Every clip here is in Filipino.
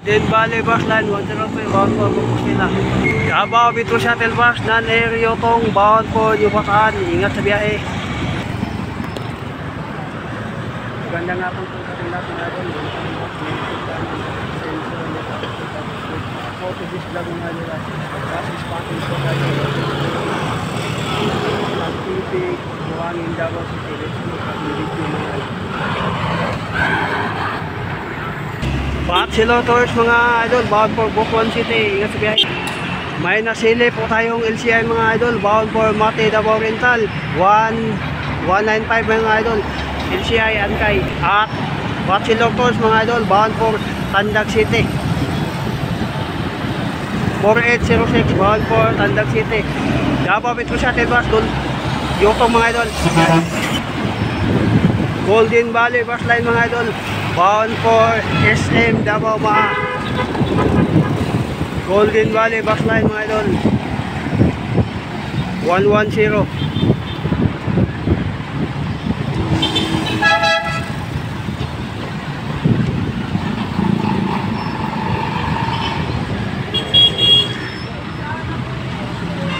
Din Valley Bus Line 103, bound po bukos nila. Davao Metro Shuttle Bus, non-aero tong, bound po yung Bataan. Ingat sa biyahe. Maganda nga po itong natin natin. Photo this vlog nga nila. Kasi spotting po tayo. Pag-ibig, buhangin Davao City. Let's look at the video mga. Bachelor Tours mga idol, bound for Butuan City. Ingat sa biyahe. May nasili po tayong LCI mga idol, bound for Mate Davao Oriental 195 mga idol, LCI Ankay. At Bachelor Tours mga idol, bound for Tandag City 4806, bound for Tandag City. Davao Metro Shuttle Bus doon Yotong mga idol. Golden Valley Bus Line mga idol, bound for SM Davao mga Golden Valley Bus Line mga idol 110.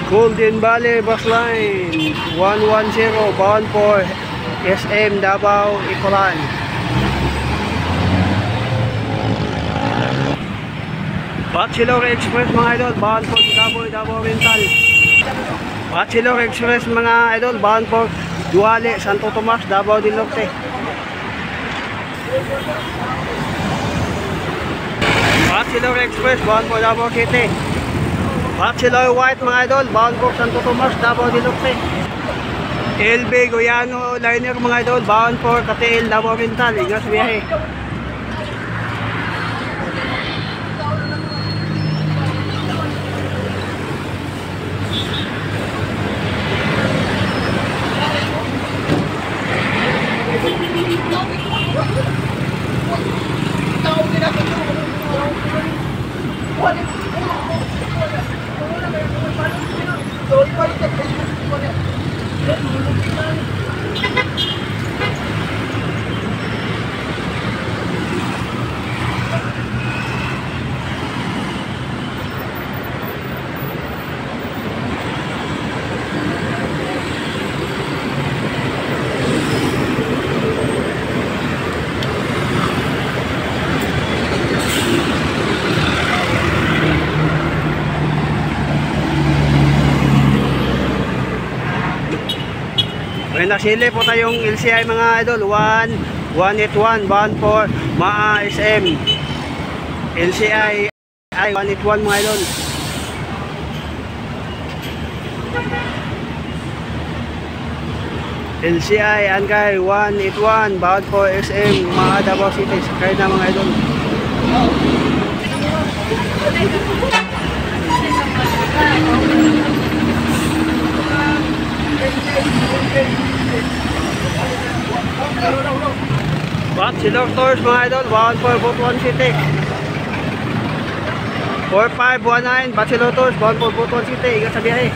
Golden Valley Bus Line 110, bound for SM Davao Ikolan. Bachelor Express mga idol, bound for Davao Oriental. Bachelor Express mga idol, bound for Duale, Santo Tomas, Davao del Norte. Bachelor Express, bound for Davao City. Bachelor White mga idol, bound for Santo Tomas, Davao del Norte. LB Goyano Liner mga idol, bound for Katiil, Davao Oriental. Ingat sa biyahe. May nasili po tayong LCI mga idol 181, bound for Maa SM. LCI 181 mga idol. LCI Ankay 181, bound for SM Maa Davao City. Sakay na mga idol. Bachelor Tours mga idol, bound for Butuan City 4519, Bachelor Tours, bound for Butuan City. Ingat sa biyahe.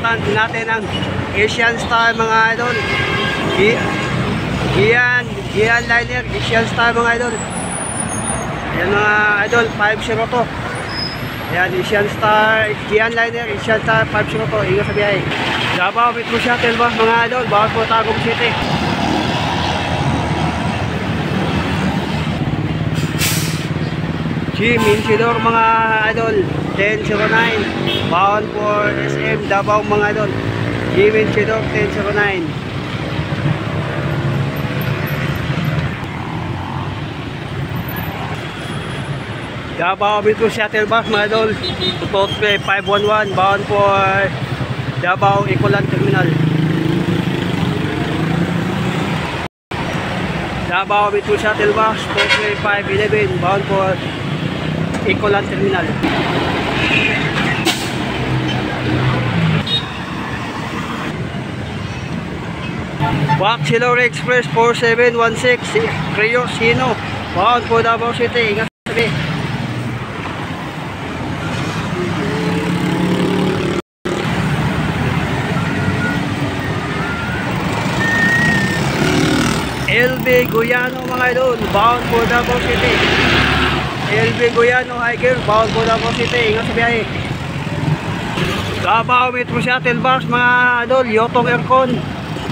Nakalimutan din natin ang Asian Star mga idol. Gian Liner, Asian Star mga idol. Ayan mga idol, 5-0 to. Ayan, Asian Star, Gian Liner, Asian Star, 5-0 to. Ingat sa biyahe. Davao Metro Shuttle Bus mga idol, bawat po Tagum City. Jim Insidor mga idol, 1009, bound for SM Davao mga idol. Jim Insidor, 1009. Davao Metro Shuttle Bus mga idol, Tututpe 511, bound for Davao Ecoland Terminal. Davao Metro Shuttle Bus, Tututpe 511, bound for Ecoland Terminal. Waxilor Express 4716, Creo Sino, bound for Davao City. Ingat sabi. LB Guyano mga idol, bound for Davao City. LB Guyano Hiker, bound for Davao City. Ingat sa biyahe. Davao Metro Shuttle Bus mga idol, Yotong Aircon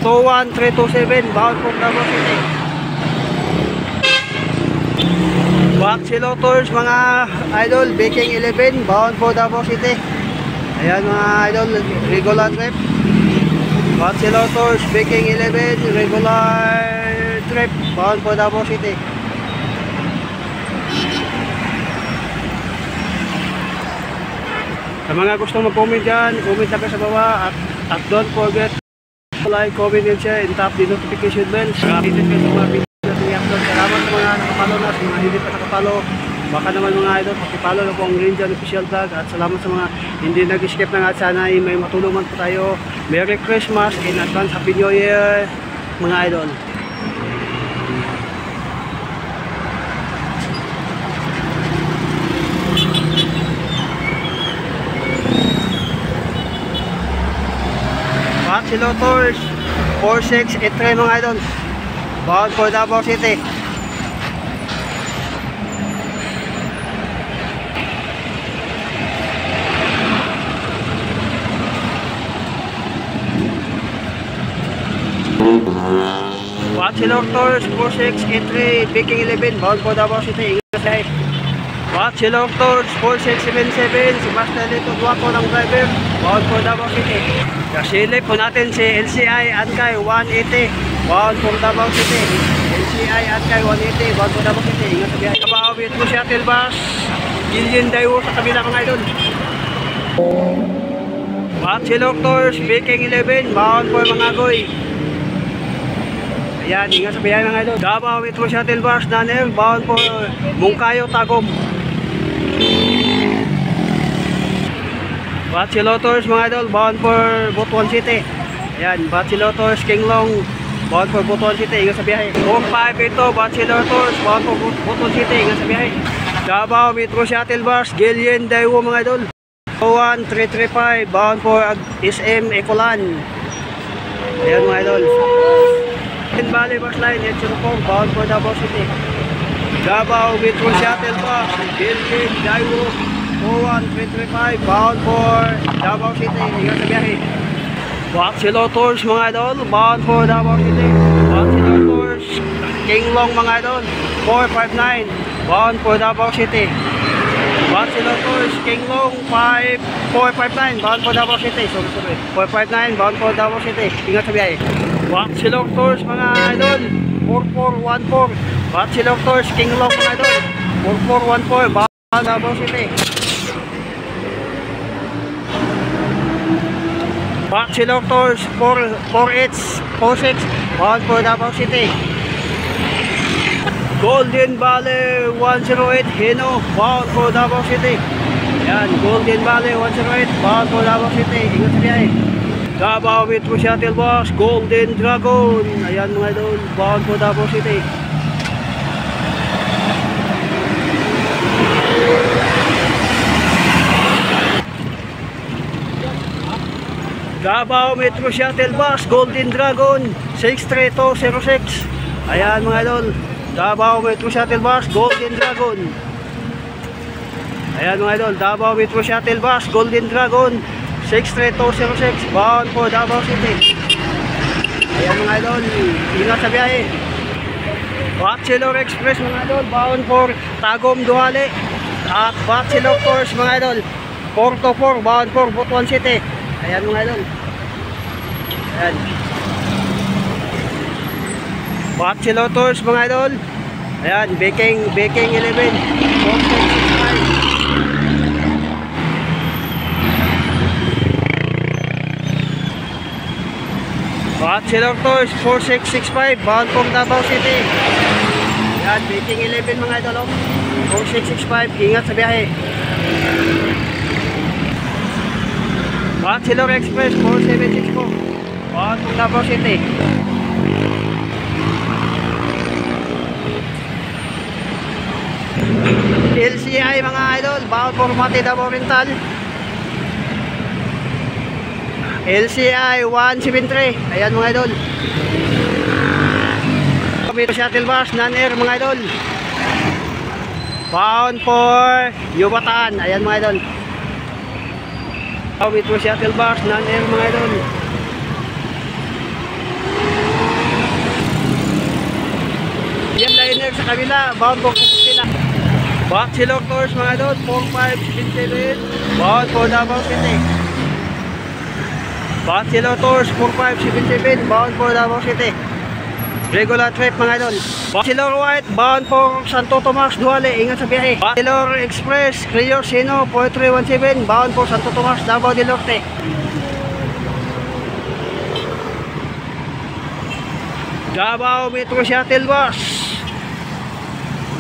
21327, bound for Davao City. Waxilo Tours mga idol, Baking 11, bound for Davao City. Ayan mga idol, regular trip. Waxilo Tours, Baking 11, regular trip, bound for Davao City. Sa mga gusto mag-comment dyan, comment lang ka sa baba at don't forget to like, comment and share and tap the notification bell. Updated kayo sa mga video natin i-upload. Salamat sa mga nakapalo na, sa mga hindi pa nakapalo. Baka naman mga idol, pakipalo na po ang Ranger Official Vlog. At salamat sa mga hindi nag-skip na nga. Sana ay may matulungan po tayo. Merry Christmas in advance, Happy New Year mga idol. Waxilo Tours 4683 mga idol, bound for Davao City. Waxilo Tours 4683, Baking 11, bound for Davao City. Waxilo Tours 4677, si Master Lito Duaco ng driver, bound for Davao City. Kasilip po natin si LCI Ankay 180, bound for Davao City. LCI Ankay 180, bound for Davao City. Ingat sa biyahe. Davao Metro Shuttle Bus, Gillian Dayo sa kabila mga idol. Waxilo Tours, Baking 11, bound for Mangagoy. Ayan, ingat sa biyahe mga idol. Davao Metro Shuttle Bus, Nanel, bound for Mungkayo, Tagum. Waxilo Tours mga idol, bound for Butuan City. Ayan, Waxilo Tours, Kinglong, bound for Butuan City. Ingat sa biyahe. Kung 5 ito, Waxilo Tours, bound for Butuan City. Ingat sa biyahe. Davao Metro Shuttle Bus, Gillian Dayo mga idol, 01335, bound for SM Ecoland. Ayan mga idol. In Valley Bus Line, H04, bound for Davao City. Davao Metro Shuttle Bus, Gillian Dayo 01335, bound for Davao City. Ingat sa biyahe. Waxilo Tours mga idol, bound for Davao City. Waxilo Tours, Kinglong mga idol, 459, bound for Davao City. Waxilo Tours, Kinglong 459, bound for Davao City. Sorry, 459, bound for Davao City. Ingat sa biyahe. Waxilo Tours mga idol, 4414. Waxilo Tours, Kinglong mga idol, 4414, bound for Davao City. Waxilo Tours 4846, bound for Davao City. Golden Valley 108, Hino, bound for Davao City. Yan, Golden Valley 108, bound for Davao City. Ingat sa biyahe. Davao Metro Shuttle Bus, Golden Dragon. Ayan mga idol, bound for Davao City. Davao Metro Shuttle Bus Golden Dragon 63206. Ayan mga idol, Davao Metro Shuttle Bus Golden Dragon. Ayan mga idol, Davao Metro Shuttle Bus Golden Dragon 63206, bound for Davao City. Ayan mga idol, ingat sa biyahe. Bachelor Express mga idol, bound for Tagum Duhali. At Bachelor Tours mga idol, 424, bound for Butuan City. Ayan mga idol. Ayan. Bachelor Tours mga idol. Ayan, Baking 11, 4665. Bachelor Tours 4665, bound for Davao City. Ayan, Baking 11 mga idol, 4665, ingat sa biyahe. Bachelor Express 4764, bound for Davao City. LCI mga idol, bound for Mati Davao Oriental. LCI 173. Ayan mga idol. Metro Shuttle Bus non-air mga idol, bound for Yucatan. Ayan mga idol. Metro Shuttle Bus non-air mga idol. Yan liner sa kabila, bound for Kupila. Bachelor Tours mga idol 4577, bound for Davao City. Bachelor Tours 4577, bound for Davao City. Regular trip mga idol. Bachelor White, bound for Santo Tomas Duale, ingat sa biyahe. Bachelor Express Rio Sino 4317, bound for Santo Tomas Davao del Norte. Davao Metro Shuttle Bus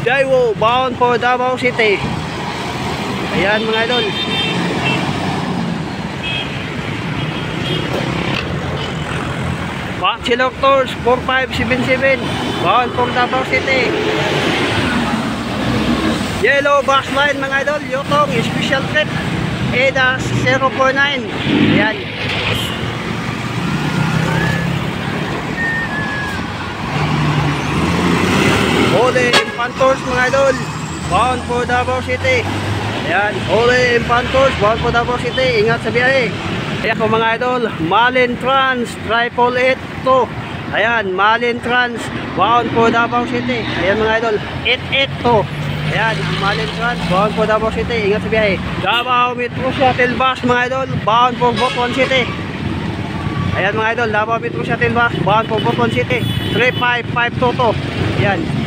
Daiwo, bound for Davao City. Ayan mga idol. Bachelor Tours 4577, bound for Davao City. Yellow Bus Line mga idol, Yotong Special Trip EDA 049. Ayan. Ole Impantors mga idol, bound for Davao City. Ayan, Ole Impantors, bound for Davao City. Ingat sa biyahe. Ayan po mga idol, Malin Trans 8882. Ayan, Malin Trans, bound for Davao City. Ayan mga idol, 882. Ayan, Malin Trans, bound for Davao City. Ingat sa biyahe. Davao Metro Shuttle Bus mga idol, bound for Butuan City. Ayan mga idol, Davao Metro Shuttle Bus, bound for Butuan City. 35522. Ayan.